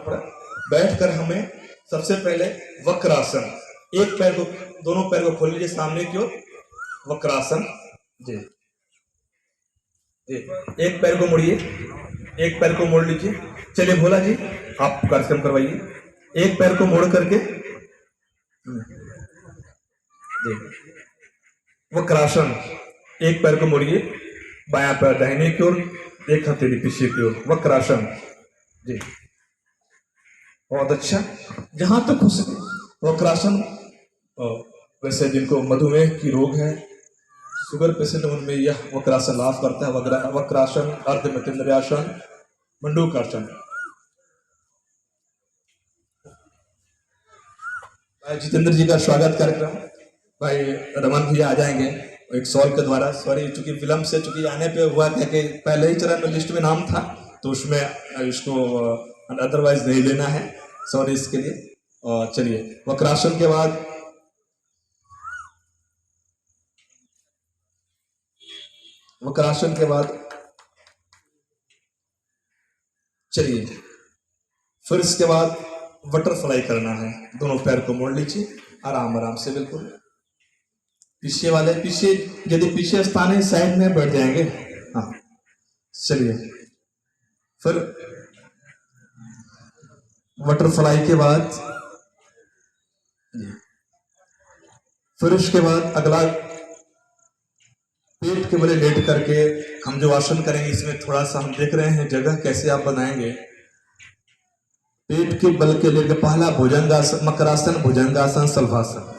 थोड़ा बैठकर हमें सबसे पहले वक्रासन, एक पैर को, दोनों पैर को खोल लीजिए सामने की ओर, वक्रासन जी जी। एक पैर को मोड़िए, एक पैर को मोड़ लीजिए। चलिए भोला जी आप कार्यक्रम करवाइए, एक पैर को मोड़ करके जी। वक्रासन, एक पैर को मोड़िए, बायां पैर दाहिने की ओर, एक हथेली पीछे की ओर, वक्रासन जी। बहुत अच्छा। जहां तक हो सके वक्रासन, वैसे जिनको मधुमेह की रोग है, शुगर पेशेंट, उनमें यह वक्रासन लाभ करता है। वक्रासन, अर्ध मध्यन्द्रासन, मंडूकासन। भाई जितेंद्र जी का स्वागत कार्यक्रम, भाई रमन भैया आ जाएंगे एक सॉल्व के द्वारा। सॉरी चूंकि विलम्ब से, चूंकि आने पे हुआ क्या कि पहले ही चरण में लिस्ट में नाम था, तो उसमें इसको अदरवाइज नहीं लेना है, सॉरी इसके लिए। और चलिए वक्रासन के बाद चलिए फिर इसके बाद बटरफ्लाई करना है। दोनों पैर को मोड़ लीजिए आराम आराम से, बिल्कुल पीछे वाले पीछे, यदि पीछे स्थान है साइड में बैठ जाएंगे। हाँ चलिए फिर बटरफ्लाई के बाद, फिर उसके बाद अगला पेट के बले लेट करके हम जो आसन करेंगे, इसमें थोड़ा सा हम देख रहे हैं जगह कैसे आप बनाएंगे। पेट के बल के लेकर पहला भुजंगासन, मकरासन, भुजंगासन, शलभासन।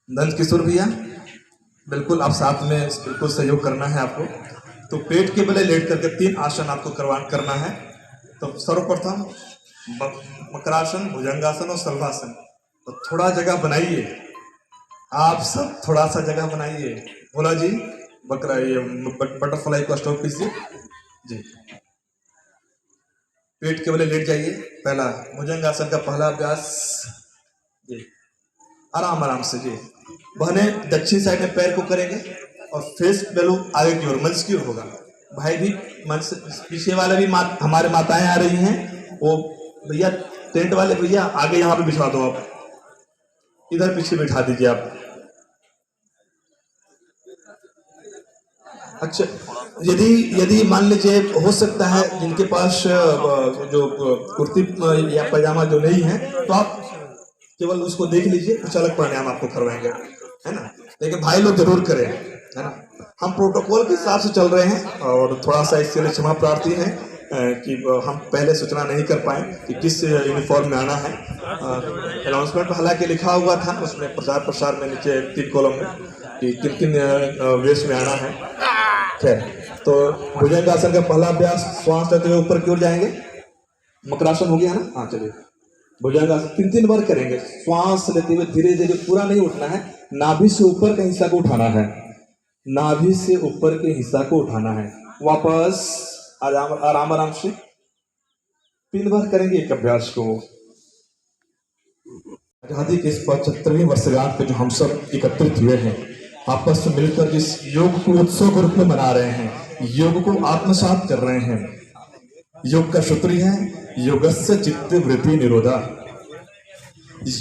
नंद किशोर भैया बिल्कुल आप साथ में बिल्कुल सहयोग करना है आपको। तो पेट के बले लेट करके 3 आसन आपको करना है। तो सर्वप्रथम मकरासन, भुजंगासन और शलभासन। तो थोड़ा जगह बनाइए आप सब, थोड़ा सा जगह बनाइए। भोला जी बटरफ्लाई को स्टॉप कीजिए जी। पेट के बले लेट जाइए। पहला भुजंगासन का पहला अभ्यास जी, आराम आराम से जी। बहने दक्षिण साइड में पैर को करेंगे और फेस बेलू आगे की ओर, मंच की ओर होगा। भाई भी मंच, पीछे वाले भी हमारे माताएं आ रही हैं, वो भैया टेंट वाले भैया आगे यहाँ पे बिछा दो, आप इधर पीछे बिठा दीजिए आप। अच्छा, यदि मान लीजिए हो सकता है जिनके पास जो कुर्ती या पैजामा जो नहीं है, तो आप केवल उसको देख लीजिए, कुछ अलग प्राणायाम आपको करवाएंगे, है ना। लेकिन भाई लोग जरूर करें, है ना। हम प्रोटोकॉल के हिसाब से चल रहे हैं और थोड़ा सा इसके लिए क्षमा प्रार्थी है कि हम पहले सूचना नहीं कर पाए कि किस यूनिफॉर्म में आना है। अनाउंसमेंट हालांकि लिखा हुआ था, उसमें प्रचार प्रसार में नीचे 3 कॉलम में कि किन किन वेश में आना है। खैर, तो भुजंगासन का पहला अभ्यास, श्वास लेते हुए ऊपर की ओर जाएंगे। मकरासन हो गया ना, हाँ चलिए। भुजंगासन 3 बार करेंगे। श्वास लेते हुए धीरे धीरे, पूरा नहीं उठना है, नाभि से ऊपर के हिस्सा को उठाना है, नाभि से ऊपर के हिस्सा को उठाना है। वापस आराम आराम से 3 बार करेंगे एक अभ्यास को। आजादी के इस 75वीं वर्षगांठ पे जो हम सब एकत्रित हुए हैं, आपस में मिलकर जिस योग को उत्सव के रूप में मना रहे हैं, योग को आत्मसात कर रहे हैं। योग का सूत्र है योगस्य चित्त वृत्ति निरोधा।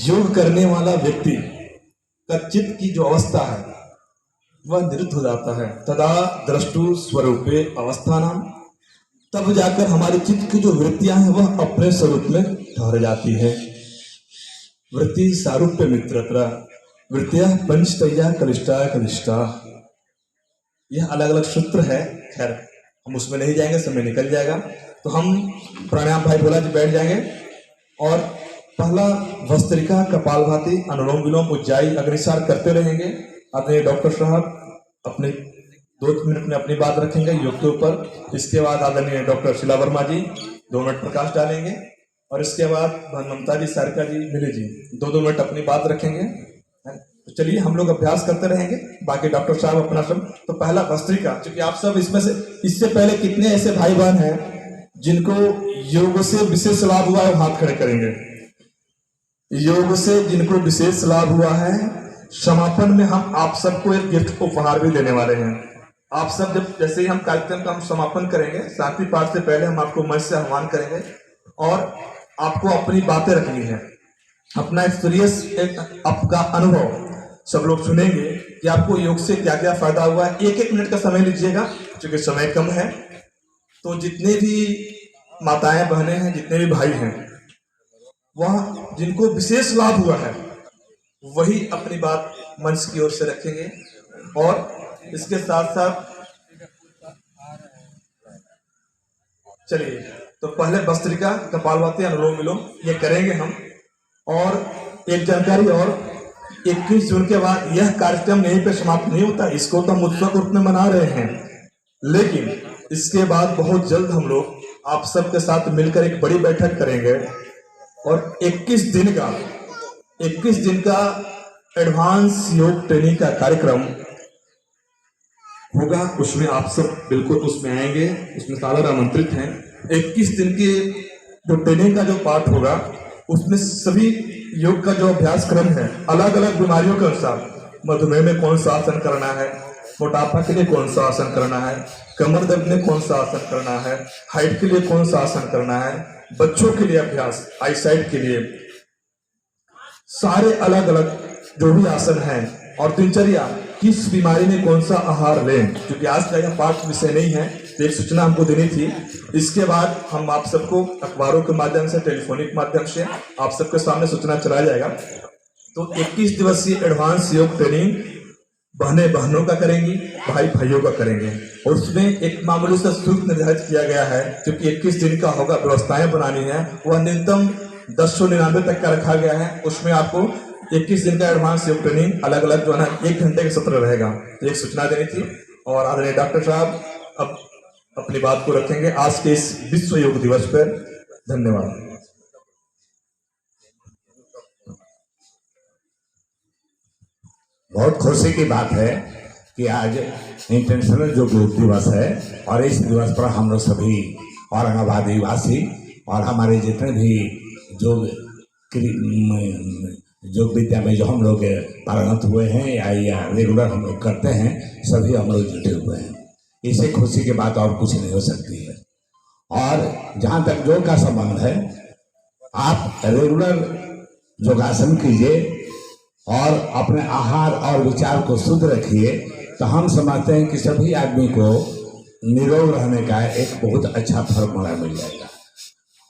योग करने वाला व्यक्ति का चित्त की जो अवस्था है वह निरुद्ध हो जाता है। तदा द्रष्टु स्वरूपे अवस्थानाम, तब जाकर हमारे चित्त की जो वृत्तियां हैं वह अपने स्वरूप में ठहर जाती है। वृत्ति सारूप्य मित्रत्र, वृत्तियां पंचतया कनिष्ठा कनिष्ठा। यह अलग अलग सूत्र है, खैर हम उसमें नहीं जाएंगे, समय निकल जाएगा। तो हम प्राणायाम, भाई भोला जी बैठ जाएंगे और पहला भस्त्रिका, कपालभाति, अनुलोम विलोम, उज्जाई, अग्निसार करते रहेंगे। अपने डॉक्टर साहब अपने 2 मिनट में अपनी बात रखेंगे योग के ऊपर। इसके बाद आदरणीय डॉक्टर शीला वर्मा जी 2 मिनट प्रकाश डालेंगे और इसके बाद ममता जी, सारिका जी, मिले जी 2-2 मिनट अपनी बात रखेंगे। तो चलिए हम लोग अभ्यास करते रहेंगे, बाकी डॉक्टर साहब अपना सब। तो पहला भस्त्रिका, क्योंकि आप सब इसमें से, इससे पहले कितने ऐसे भाई बहन हैं जिनको योग से विशेष लाभ हुआ है, हाथ खड़े करेंगे। योग से जिनको विशेष लाभ हुआ है, समापन में हम आप सबको एक गिफ्ट उपहार भी देने वाले हैं। आप सब जब, जैसे ही हम कार्यक्रम का हम समापन करेंगे, शांति पाठ से पहले हम आपको मंच से आह्वान करेंगे। और आपको अपनी बातें रखनी है, अपना एक्सपीरियंस, आपका अनुभव सब लोग सुनेंगे कि आपको योग से क्या क्या फायदा हुआ है। एक एक मिनट का समय लीजिएगा, क्योंकि समय कम है। तो जितने भी माताएं बहनें हैं, जितने भी भाई हैं, वह जिनको विशेष लाभ हुआ है वही अपनी बात मंच की ओर से रखेंगे। और इसके साथ साथ चलिए, तो पहले भस्त्रिका, कपालभाति, अनुलोम विलोम ये करेंगे हम। और एक जानकारी और, 21 जून के बाद यह कार्यक्रम यहीं पे समाप्त नहीं होता। इसको तो हम उत्सव रूप में मना रहे हैं, लेकिन इसके बाद बहुत जल्द हम लोग आप सबके साथ मिलकर एक बड़ी बैठक करेंगे और 21 दिन का एडवांस योग ट्रेनिंग का कार्यक्रम होगा। उसमें आप सब बिल्कुल उसमें आएंगे, उसमें सादर आमंत्रित हैं। 21 दिन की जो ट्रेनिंग का जो पार्ट होगा, उसमें सभी योग का जो अभ्यास क्रम है, अलग अलग बीमारियों के अनुसार, मधुमेह में कौन सा आसन करना है, मोटापा के लिए कौन सा आसन करना है, कमर दर्द में कौन सा आसन करना है, हाइट के लिए कौन सा आसन करना है, बच्चों के लिए अभ्यास, आई साइट के लिए, सारे अलग अलग जो भी आसन हैं, और दिनचर्या, किस बीमारी में कौन सा आहार लें। क्योंकि आज का यह पाठ विषय नहीं है, तो एक सूचना हमको देनी थी। इसके बाद हम आप सबको अखबारों के माध्यम से, टेलीफोनिक माध्यम से आप सबके सामने सूचना चलाया जाएगा। तो 21 दिवसीय एडवांस योग ट्रेनिंग बहनें बहनों का करेंगी, भाई भाइयों का करेंगे। और उसमें एक मामूली सा शुल्क निर्धारित किया गया है, क्योंकि 21 दिन का होगा, व्यवस्थाएं बनानी है, वह न्यूनतम 1099 तक का रखा गया है। उसमें आपको 21 दिन का एडवांस योग ट्रेनिंग अलग अलग जो है ना 1 घंटे का सत्र रहेगा। एक सूचना देनी थी। और आदरणीय डॉक्टर साहब अब अपनी बात को रखेंगे आज के इस विश्व योग दिवस पर। धन्यवाद। बहुत खुशी की बात है कि आज इंटरनेशनल योग दिवस है, और इस दिवस पर हम लोग सभी औरंगाबाद निवासी और हमारे जितने भी योग विद्या में जो हम लोग पारंगत हुए हैं या रेगुलर हम लोग करते हैं, सभी हम लोग जुटे हुए हैं। इससे खुशी की बात और कुछ नहीं हो सकती है। और जहाँ तक योग का संबंध है, आप रेगुलर योगासन कीजिए और अपने आहार और विचार को शुद्ध रखिए, तो हम समझते हैं कि सभी आदमी को निरोग रहने का एक बहुत अच्छा फॉर्मूला मिल जाएगा।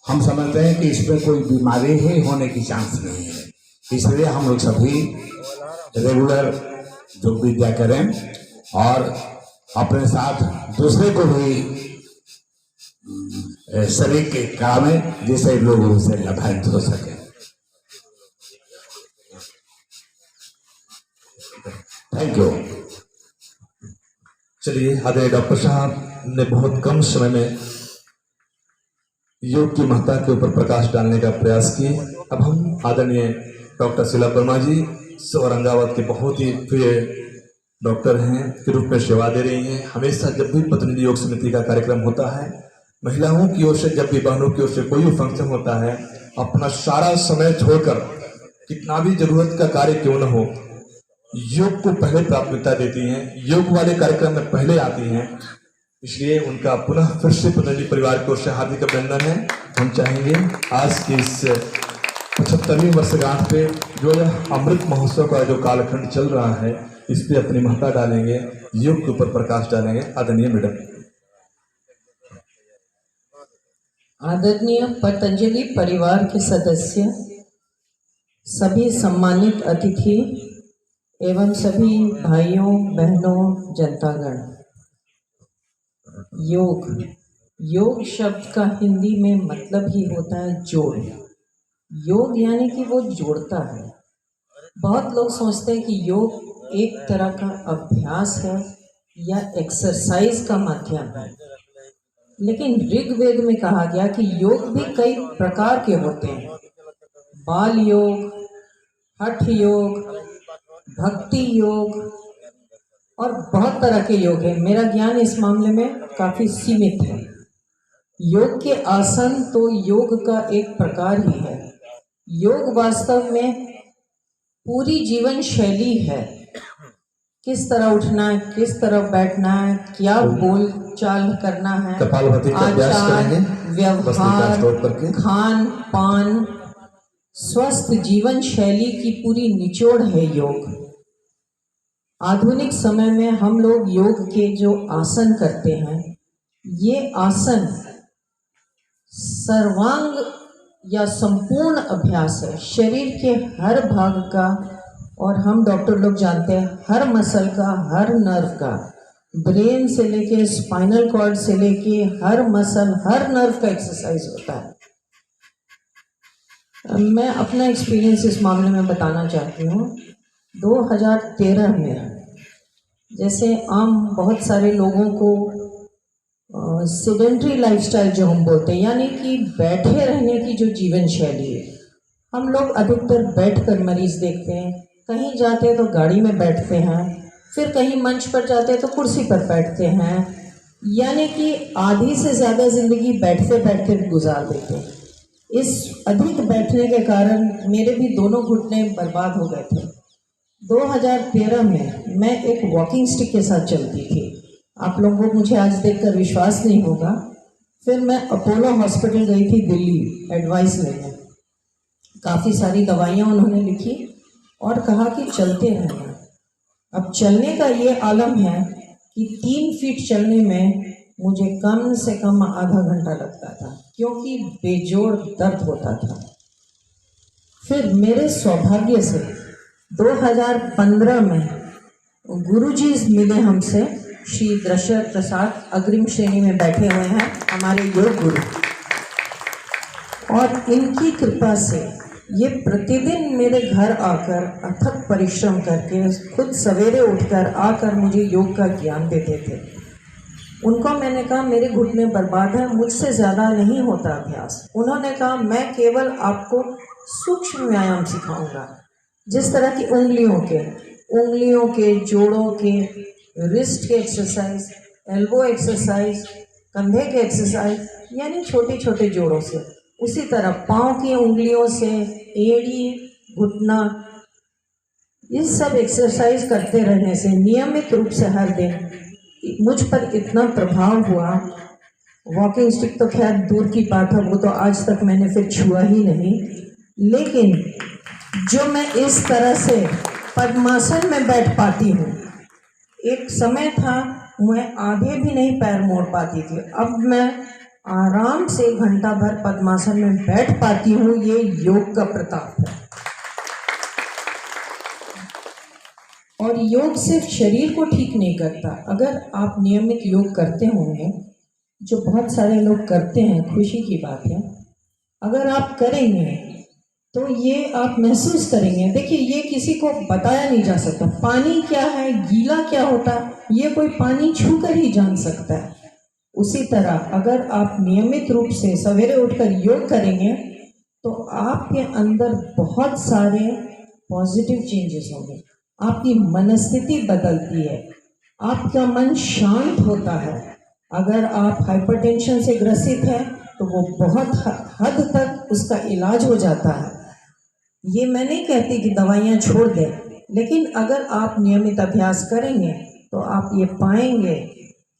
हम समझते हैं कि इसमें कोई बीमारी ही होने की चांस नहीं है। इसलिए हम लोग सभी रेगुलर योग विद्या करें और अपने साथ दूसरे को भी शरीर के काम में, जिससे लोग उनसे लाभान्वित हो सके। Thank you. चलिए, आदरणीय डॉक्टर साहब ने बहुत कम समय में योग की महत्ता के ऊपर प्रकाश डालने का प्रयास किए। अब हम आदरणीय डॉक्टर शीला वर्मा जी औरंगाबाद के बहुत ही प्रिय डॉक्टर हैं के रूप में सेवा दे रही हैं। हमेशा जब भी प्रतिनिधि योग समिति का कार्यक्रम होता है, महिलाओं की ओर से, जब भी बहनों की ओर से कोई भी फंक्शन होता है, अपना सारा समय छोड़कर, कितना भी जरूरत का कार्य क्यों न हो, योग को पहले प्राथमिकता देती हैं, योग वाले कार्यक्रम में पहले आती हैं। इसलिए उनका पुनः फिर से प्रतिनिधि परिवार की ओर से हार्दिक अभिनंदन है। हम चाहेंगे आज की इस 75वीं वर्षगांठ पे जो यह अमृत महोत्सव का जो कालखंड चल रहा है, इस पे अपनी महत्ता डालेंगे, योग के ऊपर प्रकाश डालेंगे। आदरणीय मैडम। आदरणीय पतंजलि परिवार के सदस्य, सभी सम्मानित अतिथि एवं सभी भाइयों बहनों, जनतागण, योग शब्द का हिंदी में मतलब ही होता है जोड़। योग यानी कि वो जोड़ता है। बहुत लोग सोचते हैं कि योग एक तरह का अभ्यास है या एक्सरसाइज का माध्यम है, लेकिन ऋग्वेद में कहा गया कि योग भी कई प्रकार के होते हैं। बाल योग, हठ योग, भक्ति योग और बहुत तरह के योग हैं। मेरा ज्ञान इस मामले में काफी सीमित है। योग के आसन तो योग का एक प्रकार ही है। योग वास्तव में पूरी जीवन शैली है किस तरह उठना है, किस तरह बैठना है, क्या बोल चाल करना है, कपालभाति का अभ्यास आचार करेंगे वस्त्रिका व्यवहार, स्टोर करके। खान पान, स्वस्थ जीवन शैली की पूरी निचोड़ है योग। आधुनिक समय में हम लोग योग के जो आसन करते हैं, ये आसन सर्वांग या संपूर्ण अभ्यास है, शरीर के हर भाग का, और हम डॉक्टर लोग जानते हैं हर मसल का, हर नर्व का, ब्रेन से लेके स्पाइनल कॉर्ड से लेके हर मसल, हर नर्व का एक्सरसाइज होता है। मैं अपना एक्सपीरियंस इस मामले में बताना चाहती हूँ। 2013 में जैसे आम बहुत सारे लोगों को सेडेंट्री लाइफस्टाइल जो हम बोलते हैं, यानी कि बैठे रहने की जो जीवन शैली है, हम लोग अधिकतर बैठकर मरीज देखते हैं। कहीं जाते हैं तो गाड़ी में बैठते हैं, फिर कहीं मंच पर जाते हैं तो कुर्सी पर बैठते हैं, यानी कि आधी से ज़्यादा ज़िंदगी बैठते बैठते गुजार देते हैं। इस अधिक बैठने के कारण मेरे भी दोनों घुटने बर्बाद हो गए थे। 2013 में मैं एक वॉकिंग स्टिक के साथ चलती थी। आप लोगों को मुझे आज देखकर विश्वास नहीं होगा। फिर मैं अपोलो हॉस्पिटल गई थी दिल्ली एडवाइस लेने। काफ़ी सारी दवाइयाँ उन्होंने लिखी और कहा कि चलते रहना। अब चलने का ये आलम है कि 3 फीट चलने में मुझे कम से कम आधा घंटा लगता था, क्योंकि बेजोड़ दर्द होता था। फिर मेरे सौभाग्य से 2015 में गुरुजी मिले हमसे, श्री दशरथ प्रसाद अग्रिम श्रेणी में बैठे हुए हैं, हमारे योग गुरु, और इनकी कृपा से ये प्रतिदिन मेरे घर आकर अथक परिश्रम करके खुद सवेरे उठकर आकर मुझे योग का ज्ञान देते थे। उनको मैंने कहा मेरे घुटने बर्बाद है, मुझसे ज़्यादा नहीं होता अभ्यास। उन्होंने कहा मैं केवल आपको सूक्ष्म व्यायाम सिखाऊंगा, जिस तरह की उंगलियों के, जोड़ों के, रिस्ट के एक्सरसाइज, एल्बो एक्सरसाइज, कंधे के एक्सरसाइज, यानी छोटे छोटे जोड़ों से, उसी तरह पाँव की उंगलियों से, एड़ी, घुटना, इस सब एक्सरसाइज करते रहने से नियमित रूप से हर दिन मुझ पर इतना प्रभाव हुआ। वॉकिंग स्टिक तो खैर दूर की बात है, वो तो आज तक मैंने फिर छुआ ही नहीं। लेकिन जो मैं इस तरह से पद्मासन में बैठ पाती हूँ, एक समय था मैं आधे भी नहीं पैर मोड़ पाती थी, अब मैं आराम से घंटा भर पद्मासन में बैठ पाती हूँ। ये योग का प्रताप है। और योग सिर्फ शरीर को ठीक नहीं करता। अगर आप नियमित योग करते होंगे, जो बहुत सारे लोग करते हैं, खुशी की बात है, अगर आप करेंगे तो ये आप महसूस करेंगे। देखिए, ये किसी को बताया नहीं जा सकता। पानी क्या है, गीला क्या होता है, ये कोई पानी छू कर ही जान सकता है। उसी तरह अगर आप नियमित रूप से सवेरे उठकर योग करेंगे तो आपके अंदर बहुत सारे पॉजिटिव चेंजेस होंगे। आपकी मनस्थिति बदलती है, आपका मन शांत होता है। अगर आप हाइपरटेंशन से ग्रसित हैं तो वो बहुत हद तक उसका इलाज हो जाता है। ये मैं नहीं कहती कि दवाइयाँ छोड़ दें, लेकिन अगर आप नियमित अभ्यास करेंगे तो आप ये पाएंगे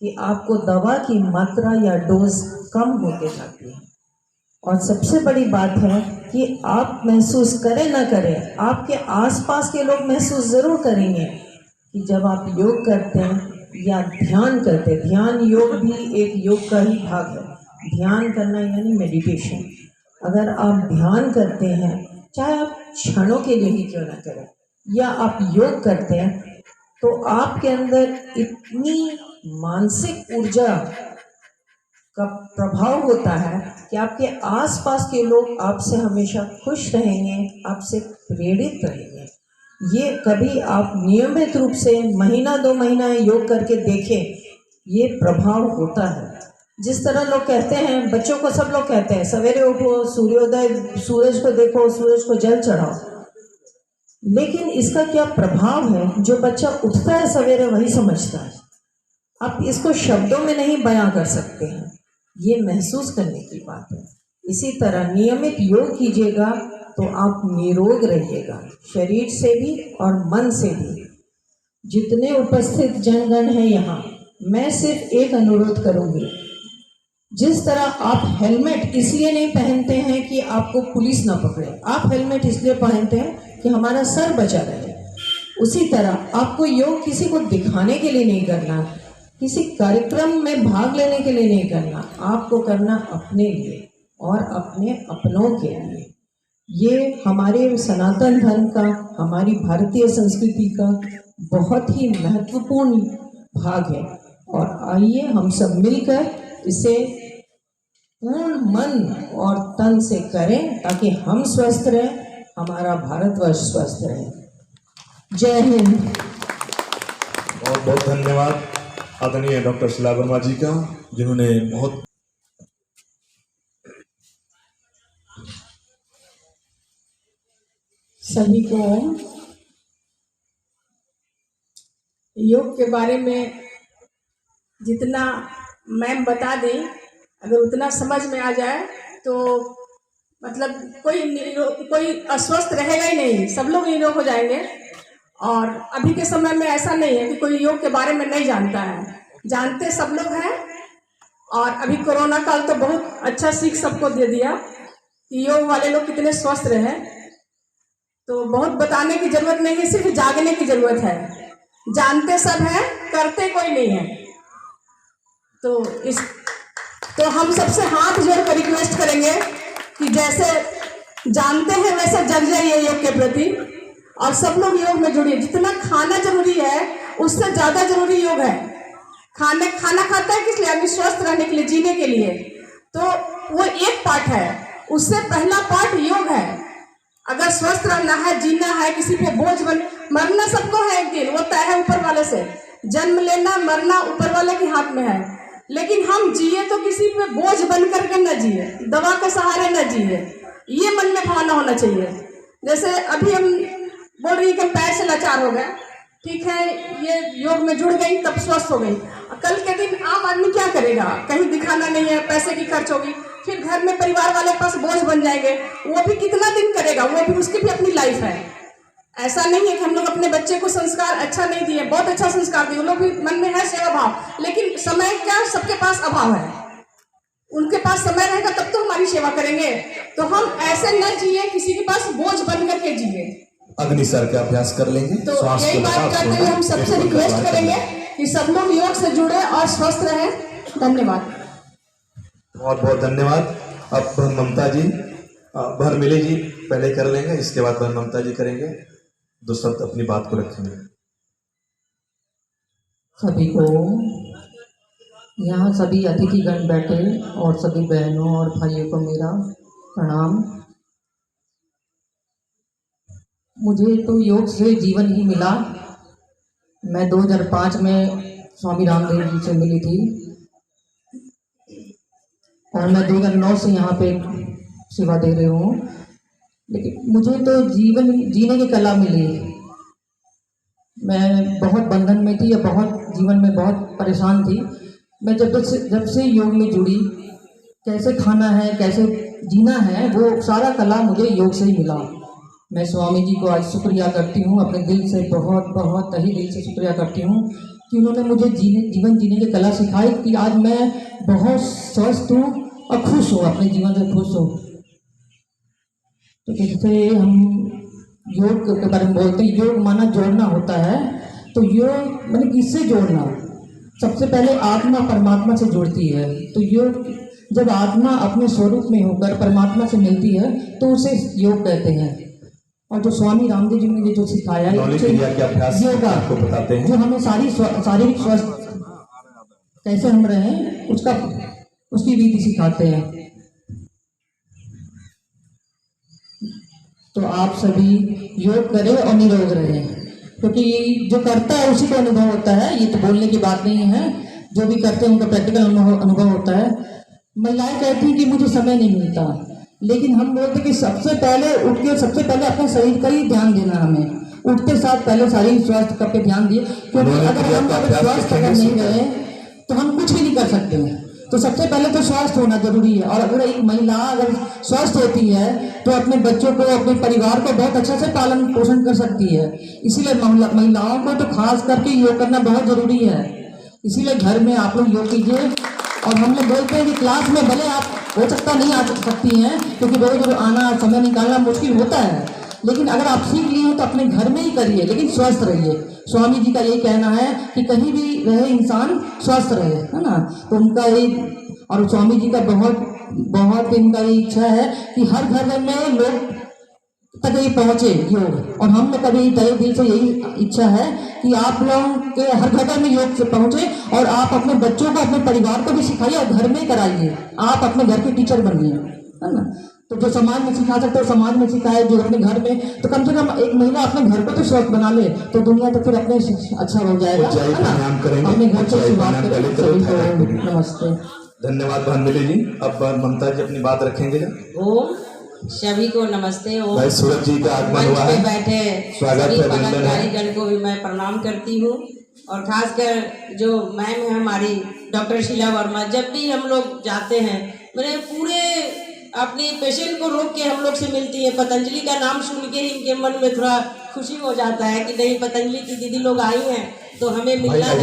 कि आपको दवा की मात्रा या डोज कम होते जाती है। और सबसे बड़ी बात है कि आप महसूस करें ना करें, आपके आसपास के लोग महसूस ज़रूर करेंगे कि जब आप योग करते हैं या ध्यान करते हैं। ध्यान योग भी एक योग का ही भाग है। ध्यान करना यानी मेडिटेशन। अगर आप ध्यान करते हैं, चाहे आप क्षणों के लिए ही क्यों ना करें, या आप योग करते हैं, तो आपके अंदर इतनी मानसिक ऊर्जा का प्रभाव होता है कि आपके आसपास के लोग आपसे हमेशा खुश रहेंगे, आपसे प्रेरित रहेंगे। ये कभी आप नियमित रूप से महीना 2 महीना योग करके देखें, ये प्रभाव होता है। जिस तरह लोग कहते हैं, बच्चों को सब लोग कहते हैं सवेरे उठो, सूर्योदय, सूरज को देखो, सूरज को जल चढ़ाओ, लेकिन इसका क्या प्रभाव है, जो बच्चा उठता है सवेरे वही समझता है। आप इसको शब्दों में नहीं बयां कर सकते हैं, ये महसूस करने की बात है। इसी तरह नियमित योग कीजिएगा तो आप निरोग रहिएगा, शरीर से भी और मन से भी। जितने उपस्थित जनगण हैं यहाँ, मैं सिर्फ एक अनुरोध करूंगी। जिस तरह आप हेलमेट इसलिए नहीं पहनते हैं कि आपको पुलिस ना पकड़े, आप हेलमेट इसलिए पहनते हैं कि हमारा सर बचा रहे, उसी तरह आपको योग किसी को दिखाने के लिए नहीं करना, किसी कार्यक्रम में भाग लेने के लिए नहीं करना, आपको करना अपने लिए और अपने अपनों के लिए। ये हमारे सनातन धर्म का, हमारी भारतीय संस्कृति का बहुत ही महत्वपूर्ण भाग है। और आइए हम सब मिलकर इसे पूर्ण मन और तन से करें ताकि हम स्वस्थ रहें, हमारा भारतवर्ष स्वस्थ रहे। जय हिंद। बहुत बहुत धन्यवाद आदरणीय डॉक्टर शीला वर्मा जी का, जिन्होंने बहुत सभी को योग के बारे में जितना मैम बता दें, अगर उतना समझ में आ जाए तो मतलब कोई अस्वस्थ रहेगा ही नहीं, सब लोग निरोग हो जाएंगे। और अभी के समय में ऐसा नहीं है कि कोई योग के बारे में नहीं जानता है, जानते सब लोग हैं। और अभी कोरोना काल तो बहुत अच्छा सीख सबको दे दिया कि योग वाले लोग कितने स्वस्थ रहे। तो बहुत बताने की जरूरत नहीं है, सिर्फ जागने की जरूरत है। जानते सब हैं, करते कोई नहीं है। तो हम सबसे हाथ जोड़ कर रिक्वेस्ट करेंगे कि जैसे जानते हैं वैसे जग जाइए योग के प्रति, और सब लोग योग में जुड़िए। जितना खाना जरूरी है उससे ज्यादा जरूरी योग है। खाना खाता है किस लिए? आदमी स्वस्थ रहने के लिए, जीने के लिए। तो वो एक पार्ट है, उससे पहला पार्ट योग है। अगर स्वस्थ रहना है, जीना है, किसी पे बोझ मरना सबको है, एक दिन वो तय है ऊपर वाले से। जन्म लेना मरना ऊपर वाले के हाथ में है, लेकिन हम जिए तो किसी पे बोझ बन करके न जिए, दवा के सहारे न जिए। ये मन में भावना होना चाहिए। जैसे अभी हम बोल रही कि पैर से लाचार हो गए, ठीक है, ये योग में जुड़ गई तब स्वस्थ हो गई। कल के दिन आम आदमी क्या करेगा? कहीं दिखाना नहीं है, पैसे की खर्च होगी, फिर घर में परिवार वाले के पास बोझ बन जाएंगे। वो भी कितना दिन करेगा? वो भी, उसकी भी अपनी लाइफ है। ऐसा नहीं है कि हम लोग अपने बच्चे को संस्कार अच्छा नहीं दिए, बहुत अच्छा संस्कार दिए, वो लोग भी मन में है सेवा भाव, लेकिन समय क्या सबके पास अभाव है। उनके पास समय रहेगा तब तो हमारी सेवा करेंगे। तो हम ऐसे न जिए, किसी के पास बोझ बन करके जिए। अग्नि सर का अभ्यास कर लेंगे। तो यही बात करते हुए हम सबसे रिक्वेस्ट करेंगे कि सब लोग योग से जुड़े और स्वस्थ रहे। धन्यवाद। बहुत बहुत धन्यवाद। अब ममता जी, भरमिली जी पहले कर लेंगे, इसके बाद ममता जी करेंगे, दो शब्द अपनी बात को रखेंगे। सभी को, यहाँ सभी अतिथिगण बैठे और सभी बहनों और भाइयों को मेरा प्रणाम। मुझे तो योग से जीवन ही मिला। मैं 2005 में स्वामी रामदेव जी से मिली थी और मैं 2009 से यहाँ पे सेवा दे रही हूँ। लेकिन मुझे तो जीवन जीने की कला मिली। मैं बहुत बंधन में थी या बहुत जीवन में बहुत परेशान थी। मैं जब से योग में जुड़ी, कैसे खाना है, कैसे जीना है, वो सारा कला मुझे योग से ही मिला। मैं स्वामी जी को आज शुक्रिया करती हूँ, अपने दिल से बहुत बहुत तहे दिल से शुक्रिया करती हूँ कि उन्होंने मुझे जीवन जीने की कला सिखाई कि आज मैं बहुत स्वस्थ हूँ और खुश हूँ, अपने जीवन से खुश हूँ। तो जैसे हम योग के बारे में बोलते हैं, योग माना जोड़ना होता है। तो योग माने किससे जोड़ना? सबसे पहले आत्मा परमात्मा से जुड़ती है। तो योग, जब आत्मा अपने स्वरूप में होकर परमात्मा से मिलती है तो उसे योग कहते हैं। और जो स्वामी रामदेव जी ने मुझे जो सिखाया योगा आपको बताते हैं, जो हमें शारीरिक स्वस्थ कैसे हम रहें उसकी विधि सिखाते हैं। तो आप सभी योग करें और निरोग रहें, क्योंकि जो करता है उसी को अनुभव होता है। ये तो बोलने की बात नहीं है, जो भी करते हैं उनका प्रैक्टिकल अनुभव होता है। महिलाएं कहती हैं कि मुझे समय नहीं मिलता, लेकिन हम बोलते कि सबसे पहले उठ के सबसे पहले अपने शरीर का ही ध्यान देना। हमें उठते साथ पहले शारीरिक स्वास्थ्य पे ध्यान दिए, क्योंकि अगर हम स्वस्थ अगर नहीं रहे तो हम कुछ भी नहीं कर सकते हैं। तो सबसे पहले तो स्वस्थ होना जरूरी है। और अगर एक महिला अगर स्वस्थ होती है तो अपने बच्चों को, अपने परिवार को बहुत अच्छे से पालन पोषण कर सकती है। इसीलिए महिलाओं को तो खास करके योग करना बहुत जरूरी है। इसीलिए घर में आप लोग योग कीजिए। और हम लोग बोलते हैं कि क्लास में भले आप हो सकता नहीं आ सकती हैं, क्योंकि रोज आना, समय निकालना मुश्किल होता है, लेकिन अगर आप सीख लिए हो तो अपने घर में ही करिए, लेकिन स्वस्थ रहिए। स्वामी जी का यही कहना है कि कहीं भी रहे इंसान स्वस्थ रहे, है ना। तो उनका यही, और स्वामी जी का बहुत इनका ये इच्छा है कि हर घर में लोग तक ये पहुंचे योग। और हम लोग का भी तय दिल से यही इच्छा है कि आप लोग के हर घर में योग से पहुंचे, और आप अपने बच्चों को, अपने परिवार को भी सिखाइए और घर में कराइए। आप अपने घर के टीचर बनिए, है ना। तो जो समाज में सिखा सकते हो समाज में सिखाए, जो अपने घर में, तो कम से कम एक महिला अपने घर को तो स्वस्थ बना ले तो दुनिया तो फिर अपने अच्छा हो जाएगा, है ना। अपने घर से शुरुआत करें। सभी को नमस्ते, धन्यवाद बहन मिली जी। अब ममता जी अपनी बात रखेंगे। ओम सभी को नमस्ते। ओम भाई सूरज जी का आगमन हुआ पे है, बैठे स्वागत सभी है, अभिनंदन है। पदाधिकारी गण को भी मैं प्रणाम करती हूँ। और खासकर जो मैम है हमारी डॉक्टर शीला वर्मा, जब भी हम लोग जाते हैं मेरे पूरे अपने पेशेंट को रोक के हम लोग से मिलती है। पतंजलि का नाम सुन के ही इनके मन में थोड़ा खुशी हो जाता है कि नहीं, पतंजलि की दीदी लोग आई हैं तो हमें मिलना है।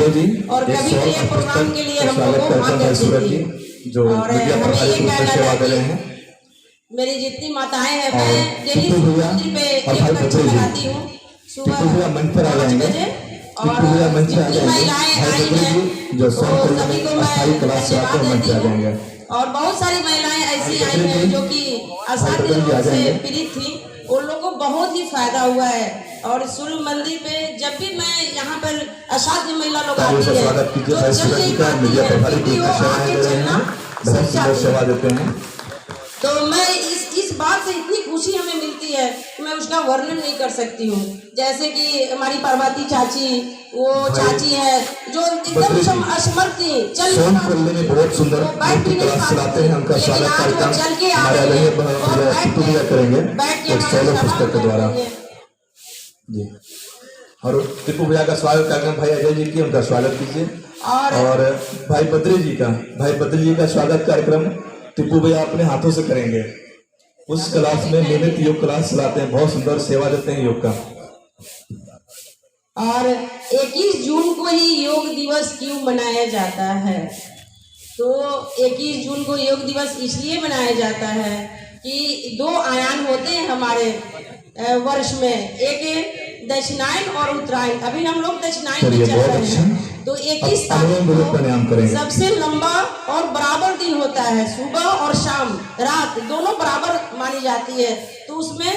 और कभी भी ये प्रोग्राम के लिए हम लोगों को भाग देती थी। जो और हमें ये कहना है मेरी जितनी माताएं हैं, मैं डेली मंदिर पे एक कक्षा लगाती हूँ सुबह मंच पर आ 5 जाएंगे। बजे। और जितनी महिलाएं आई हैं जो तो सभी को मैं क्लास से आते हैं मंच पे आ जाएंगे। और बहुत सारी महिलाएं ऐसी आई हैं जो कि असाध्य रोग से पीड़ित थी, उन लोगों को बहुत ही फायदा हुआ है। और सूर्य मंदिर पे जब भी मैं यहाँ पर असाध्य महिला लोग आती है तो चल नहीं पाती है, फिर वो आगे चलना सीख जाती है। तो मैं इस बात से इतनी खुशी हमें मिलती है कि मैं उसका वर्णन नहीं कर सकती हूँ। जैसे कि हमारी पार्वती चाची, वो चाची है जो एकदम असमर्थ थी, चल में बहुत सुंदर बैठ भी नहीं पाती, लेकिन आज वो चल के आ रही है और बैठ के पुस्तक के द्वारा जी। और टिप्पू भैया का स्वागत कार्यक्रम भाई अजय जी की, उनका स्वागत कीजिए। और भाई बद्री जी का स्वागत कार्यक्रम टिप्पू भैया अपने हाथों से करेंगे। उस क्लास में नियमित योग क्लास चलाते हैं, बहुत सुंदर सेवा देते हैं योग का। और 21 जून को ही योग दिवस क्यों मनाया जाता है? तो 21 जून को योग दिवस इसलिए मनाया जाता है कि 2 आयाम होते हैं हमारे वर्ष में, एक दक्षिणायन और उत्तरायण। अभी हम लोग दक्षिणायन में चल रहे हैं। तो 21 तारीख को सबसे लंबा और बराबर दिन होता है, सुबह और शाम, रात दोनों बराबर मानी जाती है। तो उसमें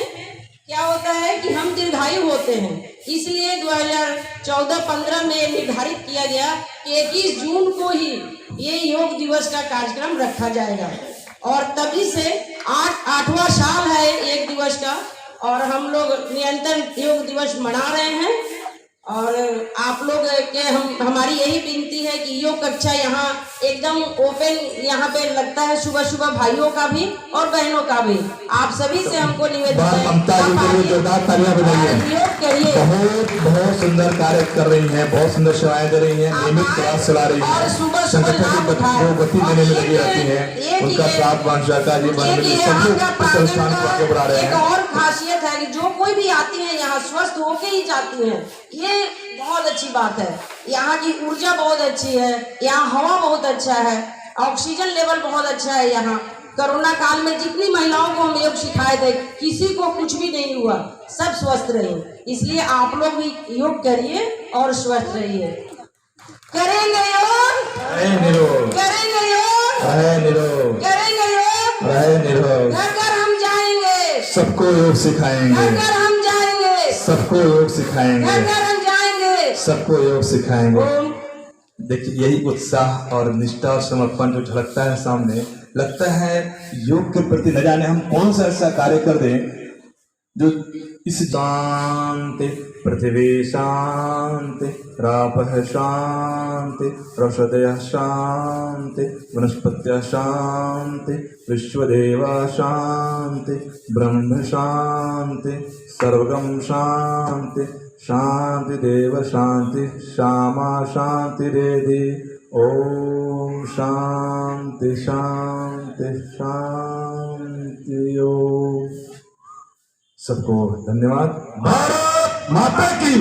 क्या होता है कि हम दीर्घायु होते हैं, इसलिए 2014-15 में निर्धारित किया गया कि 21 जून को ही ये योग दिवस का कार्यक्रम रखा जाएगा। और तभी से 8वां साल है एक दिवस का, और हम लोग निरंतर योग दिवस मना रहे हैं। और आप लोग के हमारी यही विनती है कि योग कक्षा यहाँ एकदम ओपन यहाँ पे लगता है, सुबह सुबह भाइयों का भी और बहनों का भी। आप सभी से हमको निवेदन है योग करिए। बहुत सुंदर कार्य कर रही हैं, बहुत सुंदर सेवाएं दे रही हैं, नियमित क्लास चला रही हैं, और सुबह संगठन की गति देने में लगी रहती हैं। उनका साथ वांछा जी संस्थान को आगे बढ़ा रहे एक हैं। और खासियत है कि जो कोई भी आती है यहाँ स्वस्थ होके ही जाती हैं, ये बहुत अच्छी बात है। यहाँ की ऊर्जा बहुत अच्छी है, यहाँ हवा बहुत अच्छा है, ऑक्सीजन लेवल बहुत अच्छा है। यहाँ कोरोना काल में जितनी महिलाओं को हम योग सिखाए थे, किसी को कुछ भी नहीं हुआ, सब स्वस्थ रहे। इसलिए आप लोग भी योग करिए और स्वस्थ रहिए। करेंगे योग, करेंगे योग, करेंगे योग। घर घर हम जाएंगे, सबको योग सिखाएंगे, घर घर हम जाएंगे, सबको योग सिखाएंगे, घर घर हम जाएंगे, सबको योग सिखाएंगे। देखिए यही उत्साह और निष्ठा और समर्पण जो झलकता है सामने, लगता है योग के प्रति न जाने हम कौन सा ऐसा कार्य कर दें जो इस शांति पृथ्वी शांति रापः शांति रौषधयः शांति वनस्पतयः शांति विश्वदेवा शांति ब्रह्म शांति सर्वगम शांति शांति देव शांति श्यामा शांति रेधि। ओम शांति शांति शांति। ओम। सबको धन्यवाद। भारत माता की,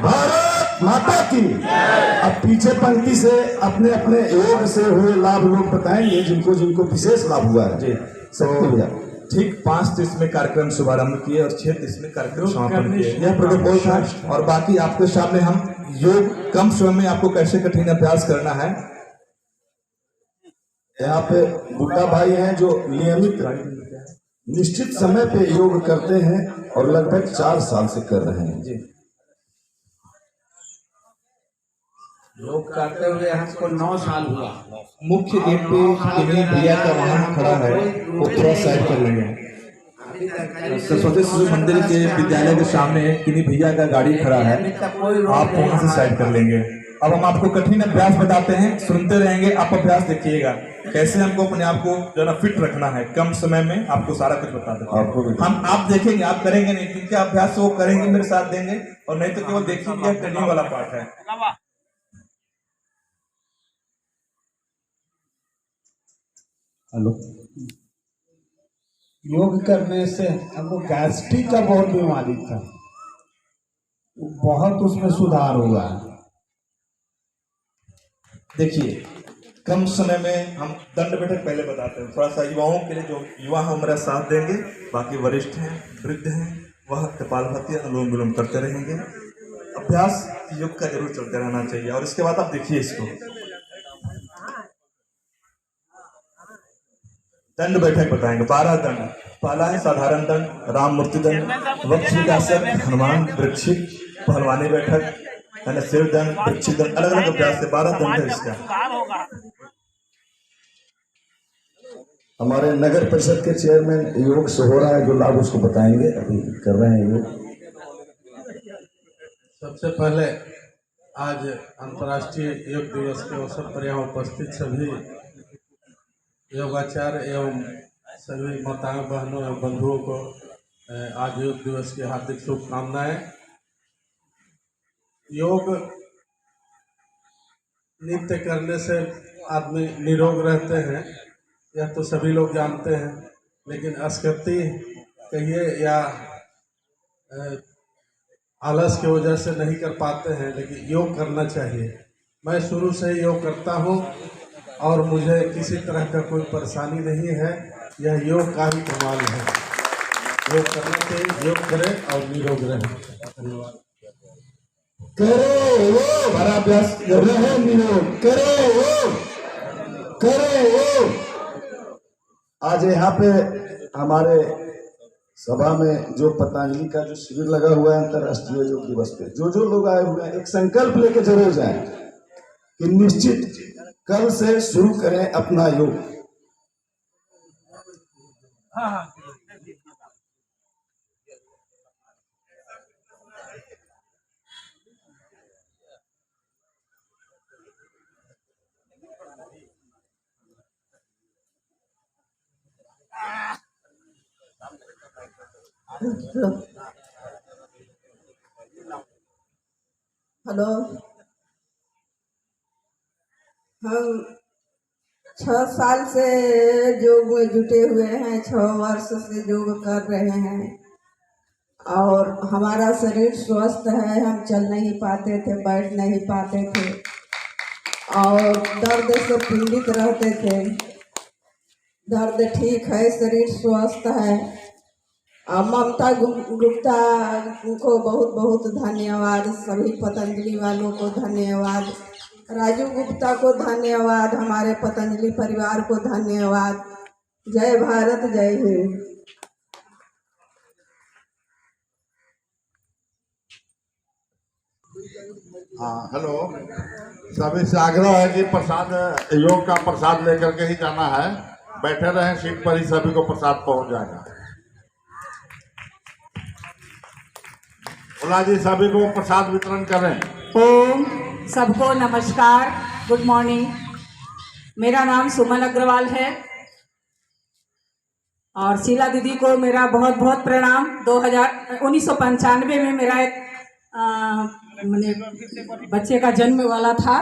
भारत माता की। अब पीछे पंक्ति से अपने अपने योग से हुए लाभ लोग बताएंगे, जिनको जिनको विशेष लाभ हुआ है। जी, शक्ति भैया। ठीक 5:30 में कार्यक्रम शुभारंभ किए और 6:30 में कार्यक्रम समापन किए। यह प्रोटोकॉल था। और बाकी आपके सामने हम योग कम समय में आपको कैसे कठिन अभ्यास करना है। यहाँ पे बुड्ढा भाई हैं जो नियमित निश्चित समय पे योग करते हैं और लगभग 4 साल से कर रहे हैं। जी, योग करते हुए हमको 9 साल हुआ। मुख्य गेट पे किन्हीं भैया का वाहन खड़ा है, वो थोड़ा साइड कर लेंगे। सरस्वती शिशु मंदिर के विद्यालय के सामने किन्हीं भैया का गाड़ी खड़ा है, आप वहां से साइड कर लेंगे। अब हम आपको कठिन अभ्यास बताते हैं, सुनते रहेंगे, आप अभ्यास देखिएगा कैसे हमको अपने आप को जो है ना फिट रखना है। कम समय में आपको सारा कुछ बता देते हैं। हम आप देखेंगे, आप करेंगे नहीं, जिनका अभ्यास वो करेंगे मेरे साथ देंगे, और नहीं तो केवल देखिए ट्रेनिंग वाला पार्ट है। हेलो, योग करने से हमको गैस्ट्रिक का बहुत बीमारी था, बहुत उसमें सुधार हुआ है। देखिए, कम समय में हम दंड बैठक पहले बताते हैं, थोड़ा सा युवाओं के लिए, जो युवा हमारा साथ देंगे, बाकी वरिष्ठ हैं, वृद्ध हैं, वह कपालभाति अनुलोम विलोम करते रहेंगे। अभ्यास योग का जरूर चलते रहना चाहिए। और इसके बाद आप देखिए इसको दंड बैठक बताएंगे। 12 दंड। पहला है साधारण दंड, राम मूर्ति दंड, वक्षिकासन, हनुमान वृक्षिक, पहलवानी बैठक, सिर दंड, वृक्षिक दंड, अलग अलग अभ्यास से 12 दंड है इसका। हमारे नगर परिषद के चेयरमैन योग से हो रहा है, जो लाभ उसको बताएंगे। अभी कर रहे हैं योग। सबसे पहले आज अंतर्राष्ट्रीय योग दिवस के अवसर पर यहाँ उपस्थित सभी योगाचार्य एवं सभी माताओं, बहनों एवं बंधुओं को आज योग दिवस की हार्दिक शुभकामनाएं। योग नित्य करने से आदमी निरोग रहते हैं, यह तो सभी लोग जानते हैं, लेकिन अस्कती कहिए या आलस की वजह से नहीं कर पाते हैं, लेकिन योग करना चाहिए। मैं शुरू से योग करता हूँ और मुझे किसी तरह का कोई परेशानी नहीं है। यह योग का ही कमाल है। योग करना चाहिए, योग करें और निरोग रहें। धन्यवाद। करो वो हमारा अभ्यास रहे निरोग, करो वो, करो वो। आज यहाँ पे हमारे सभा में जो पतंजलि का जो शिविर लगा हुआ है अंतर्राष्ट्रीय योग दिवस पे, जो लोग आए हुए हैं, एक संकल्प लेके जरूर जाएं कि निश्चित कल से शुरू करें अपना योग। हेलो, हम 6 साल से योग में जुटे हुए हैं, 6 वर्ष से योग कर रहे हैं और हमारा शरीर स्वस्थ है। हम चल नहीं पाते थे, बैठ नहीं पाते थे और दर्द से पीड़ित रहते थे। दर्द ठीक है, शरीर स्वस्थ है। और ममता गुप्ता को बहुत बहुत धन्यवाद, सभी पतंजलि वालों को धन्यवाद, राजू गुप्ता को धन्यवाद, हमारे पतंजलि परिवार को धन्यवाद। जय भारत, जय हिंद। हाँ, हेलो, सभी से आग्रह है कि प्रसाद, योग का प्रसाद लेकर के ही जाना है। बैठे रहें सीट पर ही, सभी को प्रसाद पहुंच जाएगा। भोला जी सभी को प्रसाद वितरण करें। ओम, सबको नमस्कार, गुड मॉर्निंग। मेरा नाम सुमन अग्रवाल है और शीला दीदी को मेरा बहुत बहुत प्रणाम। 1995 में मेरा एक बच्चे का जन्म वाला था